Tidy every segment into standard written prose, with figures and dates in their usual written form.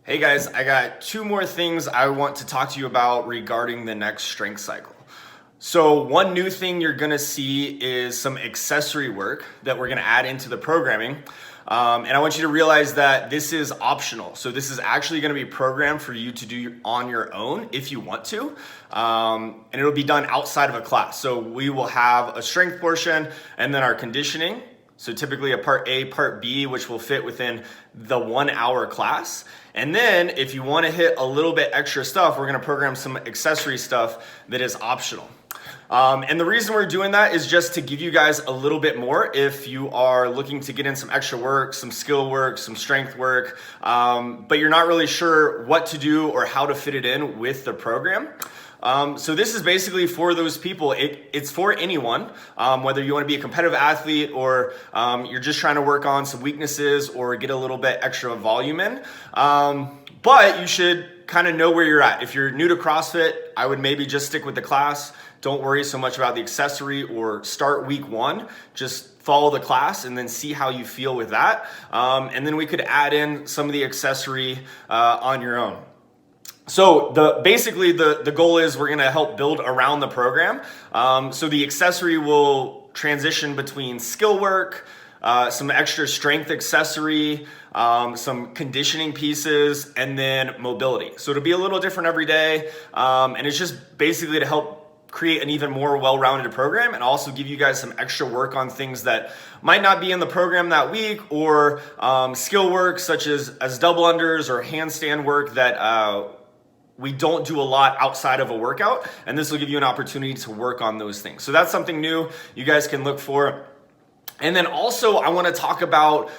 Hey guys, I got two more things I want to talk to you about regarding the next strength cycle. So one new thing you're gonna see is some accessory work that we're gonna add into the programming. And I want you to realize that this is optional. So this is actually gonna be programmed for you to do on your own if you want to. And it'll be done outside of a class. So we will have a strength portion and then our conditioning. So typically a part A, part B, which will fit within the 1 hour class. And then if you want to hit a little bit extra stuff, we're going to program some accessory stuff that is optional. And the reason we're doing that is just to give you guys a little bit more if you are looking to get in some extra work, some skill work, some strength work, but you're not really sure what to do or how to fit it in with the program. So this is basically for those people. It's for anyone, whether you want to be a competitive athlete or you're just trying to work on some weaknesses or get a little bit extra volume in. But you should kind of know where you're at. If you're new to CrossFit, I would maybe just stick with the class. Don't worry so much about the accessory or start week one. Just follow the class and then see how you feel with that. And then we could add in some of the accessory on your own. So basically the goal is we're gonna help build around the program. So the accessory will transition between skill work, some extra strength accessory, some conditioning pieces, and then mobility. So it'll be a little different every day. And it's just basically to help create an even more well-rounded program and also give you guys some extra work on things that might not be in the program that week, or skill work such as double unders or handstand work that we don't do a lot outside of a workout, and this will give you an opportunity to work on those things. So that's something new you guys can look for. And then also I want to talk about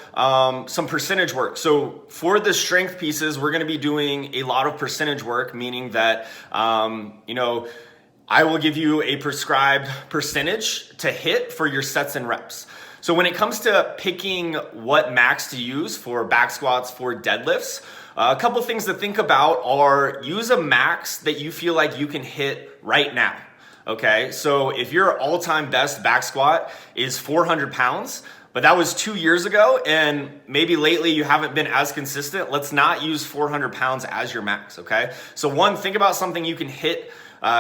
some percentage work. So for the strength pieces, we're going to be doing a lot of percentage work, meaning that I will give you a prescribed percentage to hit for your sets and reps. So when it comes to picking what max to use for back squats, for deadlifts, a couple things to think about are use a max that you feel like you can hit right now. Okay, so if your all-time best back squat is 400 pounds, but that was 2 years ago, and maybe lately you haven't been as consistent, let's not use 400 pounds as your max, okay? So one, think about something you can hit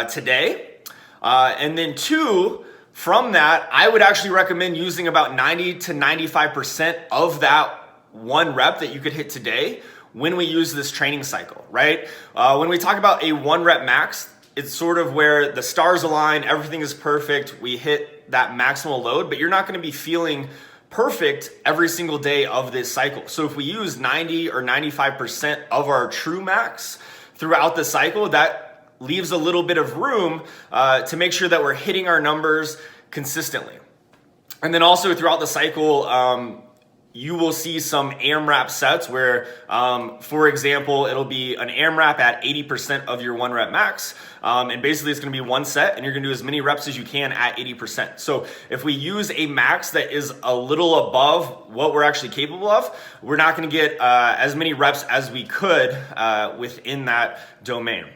today. And then two, from that, I would actually recommend using about 90 to 95% of that one rep that you could hit today when we use this training cycle, right? When we talk about a 1 rep max, it's sort of where the stars align, everything is perfect, we hit that maximal load, but you're not gonna be feeling perfect every single day of this cycle. So if we use 90 or 95% of our true max throughout the cycle, that leaves a little bit of room to make sure that we're hitting our numbers consistently. And then also throughout the cycle, you will see some AMRAP sets where, for example, it'll be an AMRAP at 80% of your 1 rep max. And basically it's gonna be one set and you're gonna do as many reps as you can at 80%. So if we use a max that is a little above what we're actually capable of, we're not gonna get as many reps as we could within that domain.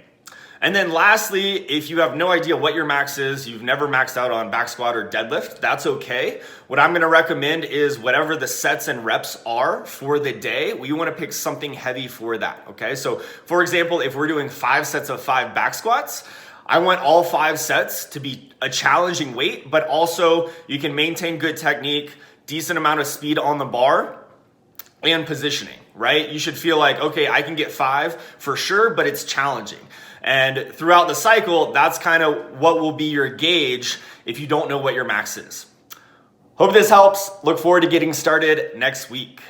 And then lastly, if you have no idea what your max is, you've never maxed out on back squat or deadlift, that's okay. What I'm gonna recommend is whatever the sets and reps are for the day, we wanna pick something heavy for that, okay? So for example, if we're doing 5 sets of 5 back squats, I want all 5 sets to be a challenging weight, but also you can maintain good technique, decent amount of speed on the bar, and positioning, right? You should feel like, okay, I can get 5 for sure, but it's challenging. And throughout the cycle, that's kind of what will be your gauge if you don't know what your max is. Hope this helps. Look forward to getting started next week.